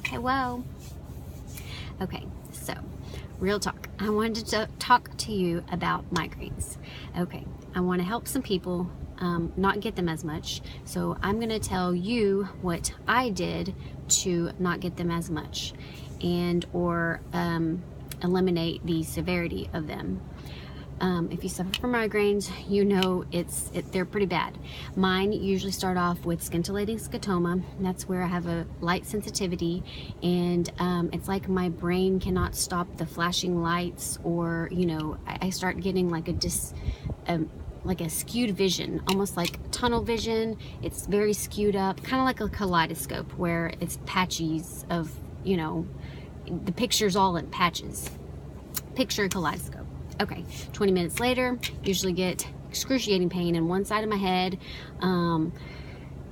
Hello. Okay, so real talk. I wanted to talk to you about migraines. Okay, I want to help some people not get them as much. So I'm going to tell you what I did to not get them as much and or eliminate the severity of them. If you suffer from migraines, you know they're pretty bad. Mine usually start off with scintillating scotoma. That's where I have a light sensitivity, and it's like my brain cannot stop the flashing lights, or I start getting like a skewed vision, almost like tunnel vision. It's very skewed up, kind of like a kaleidoscope where it's patches of, the picture's all in patches. Picture a kaleidoscope. Okay, 20 minutes later, usually get excruciating pain in one side of my head.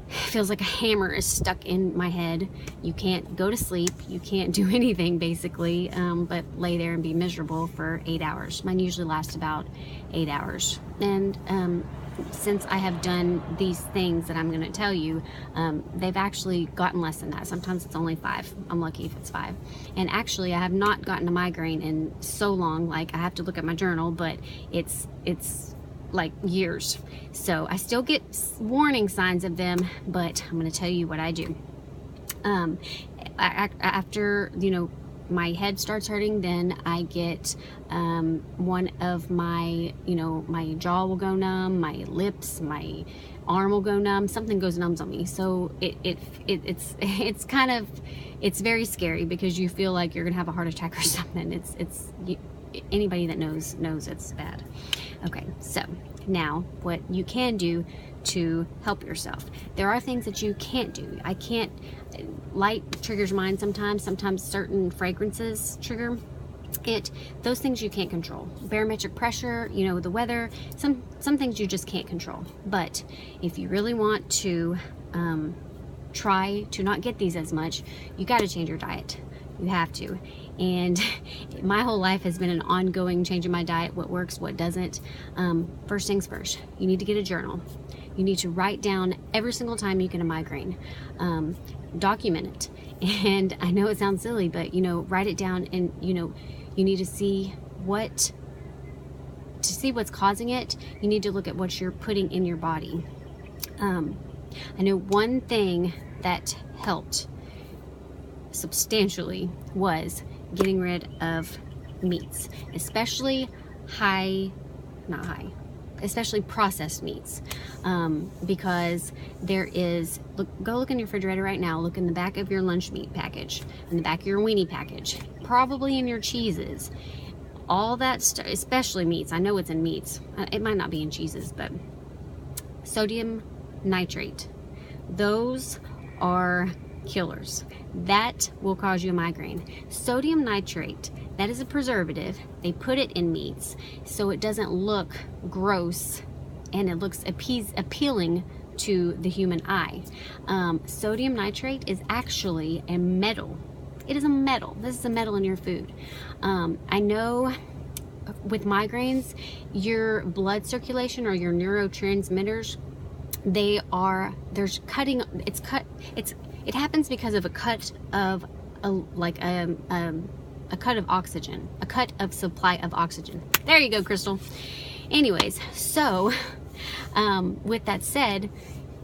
Feels like a hammer is stuck in my head. You can't go to sleep. You can't do anything basically, but lay there and be miserable for 8 hours. Mine usually lasts about 8 hours. And since I have done these things that I'm going to tell you, they've actually gotten less than that. Sometimes it's only 5. I'm lucky if it's 5. And actually, I have not gotten a migraine in so long. Like, I have to look at my journal, but it's like years. So I still get warning signs of them, but I'm going to tell you what I do. After my head starts hurting, then I get one of my my jaw will go numb, my lips, my arm will go numb, something goes numb on me. So it's very scary because you feel like you're gonna have a heart attack or something. Anybody that knows it's bad. Okay, so now what you can do to help yourself. There are things that you can't do. Light triggers mine sometimes certain fragrances trigger it. Those things you can't control. Barometric pressure, the weather, some things you just can't control. But if you really want to try to not get these as much, you got to change your diet. You have to. And my whole life has been an ongoing change in my diet, what works, what doesn't. First things first, you need to get a journal. You need to write down every single time you get a migraine. Document it. And I know it sounds silly, but write it down, and you need to see what's causing it. You need to look at what you're putting in your body. I know one thing that helped substantially was getting rid of meats, especially especially processed meats, because there is, go look in your refrigerator right now, look in the back of your lunch meat package, in the back of your weenie package, probably in your cheeses, all that stuff, especially meats. I know it's in meats, it might not be in cheeses, but sodium nitrate, those are killers. That will cause you a migraine. Sodium nitrate, that is a preservative. They put it in meats so it doesn't look gross and it looks appealing to the human eye. Sodium nitrate is actually a metal. It is a metal. This is a metal in your food. I know with migraines, your blood circulation or your neurotransmitters, it happens because of a cut of oxygen, a cut of supply of oxygen. There you go, Crystal. Anyways, so with that said,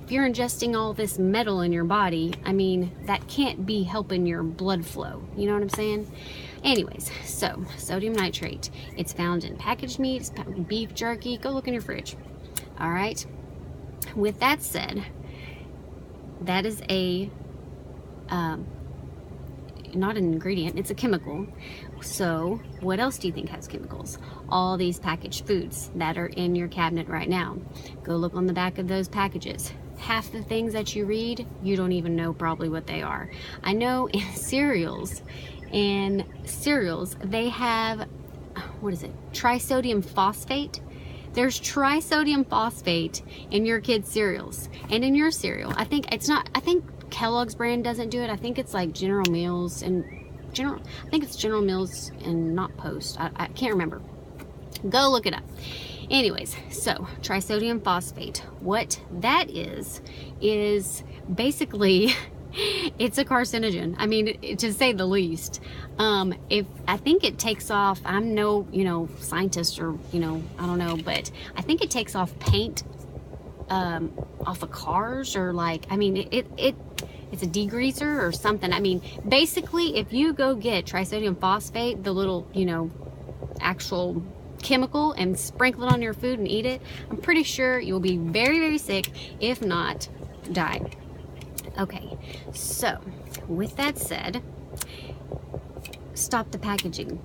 if you're ingesting all this metal in your body, that can't be helping your blood flow. You know what I'm saying? Anyways, so sodium nitrate, it's found in packaged meats, beef jerky. Go look in your fridge. All right. With that said, that is not an ingredient, it's a chemical. So what else do you think has chemicals? All these packaged foods that are in your cabinet right now. Go look on the back of those packages. Half the things that you read, you don't even know probably what they are. I know in cereals, they have, what is it? Trisodium phosphate. There's trisodium phosphate in your kids' cereals and in your cereal. I think Kellogg's brand doesn't do it. I think it's like General Mills and not Post. I can't remember. Go look it up. Anyways, so trisodium phosphate. What that is basically It's a carcinogen. I mean, to say the least. If I think it takes off, I'm no, scientist or, I don't know, but I think it takes off paint off of cars, or like, I mean, it's a degreaser or something. I mean, basically, if you go get trisodium phosphate, the little, actual chemical, and sprinkle it on your food and eat it, I'm pretty sure you'll be very, very sick, if not die. Okay, so with that said, stop the packaging.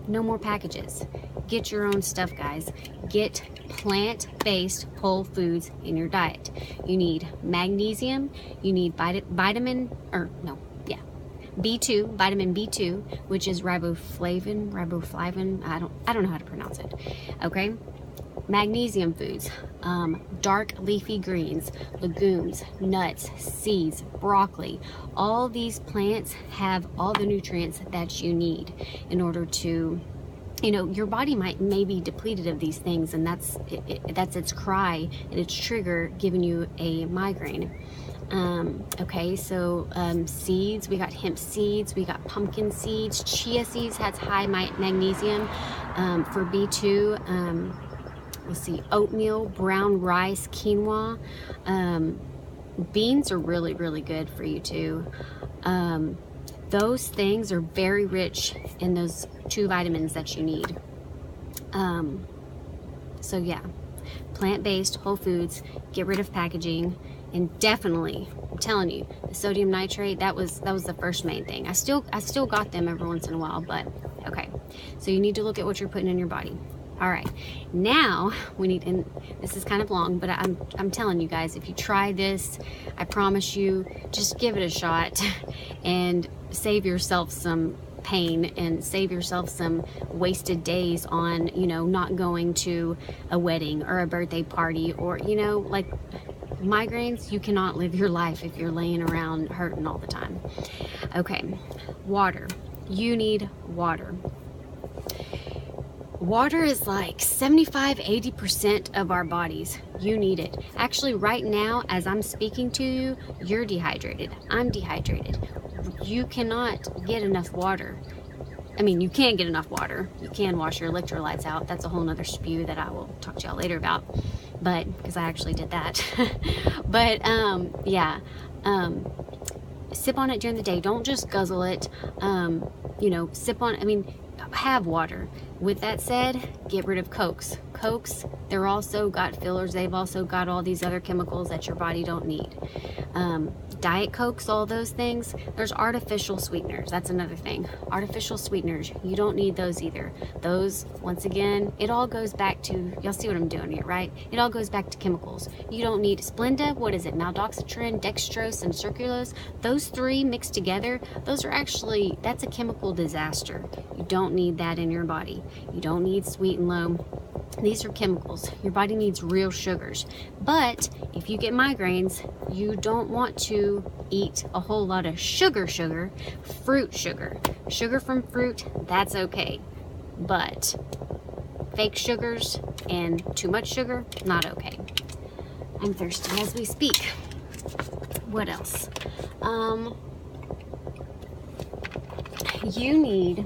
No more packages. Get your own stuff, guys. Get plant-based whole foods in your diet. You need magnesium, you need B2, vitamin B2, which is riboflavin, I don't know how to pronounce it. Okay? Magnesium foods, dark leafy greens, legumes, nuts, seeds, broccoli. All these plants have all the nutrients that you need in order to, your body may be depleted of these things, and that's its cry and its trigger giving you a migraine. Okay, so seeds, we got hemp seeds, we got pumpkin seeds, chia seeds has high magnesium. For B2, let's see, oatmeal, brown rice, quinoa. Beans are really, really good for you too. Those things are very rich in those 2 vitamins that you need. So yeah, plant-based whole foods, get rid of packaging, and definitely, I'm telling you, the sodium nitrate, that was the first main thing. I still got them every once in a while, but okay. So you need to look at what you're putting in your body. All right, now we need, and this is kind of long, but I'm telling you guys, if you try this, I promise you, just give it a shot and save yourself some pain and save yourself some wasted days on, not going to a wedding or a birthday party, or, like migraines, you cannot live your life if you're laying around hurting all the time. Okay, water. You need water. Water is like 75-80% of our bodies. You need it. Actually, right now, as I'm speaking to you, you're dehydrated. I'm dehydrated. You cannot get enough water. I mean, you can get enough water. You can wash your electrolytes out. That's a whole nother spew that I will talk to y'all later about. But, because I actually did that. But, yeah. Sip on it during the day. Don't just guzzle it. Sip on it. I mean, have water. With that said, get rid of Cokes. Cokes, they're also got fillers. They've also got all these other chemicals that your body don't need. Diet Cokes, all those things, there's artificial sweeteners. That's another thing. Artificial sweeteners, you don't need those either. Those, once again, it all goes back to, y'all see what I'm doing here, right? It all goes back to chemicals. You don't need Splenda, what is it? Maltodextrin, dextrose, and sucralose. Those 3 mixed together, those are actually, that's a chemical disaster. You don't need that in your body. You don't need sweet and low. These are chemicals. Your body needs real sugars. But if you get migraines, you don't want to eat a whole lot of sugar. Fruit sugar. Sugar from fruit, that's okay. But fake sugars and too much sugar, not okay. I'm thirsty as we speak. What else? You need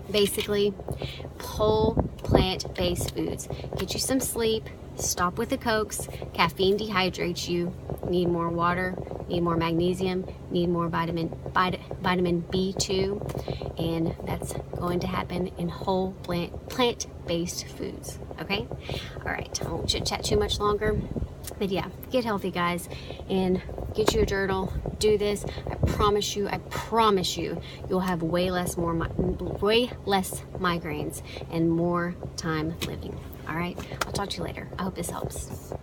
basically whole plant-based foods. Get you some sleep, stop with the Cokes. Caffeine dehydrates you. Need more water, need more magnesium, need more vitamin B2, and that's going to happen in whole plant-based foods. Okay? All right, I won't chit-chat too much longer, but yeah, get healthy, guys, and get you a journal. Do this. I promise you, you'll have way less migraines and more time living. All right, I'll talk to you later. I hope this helps.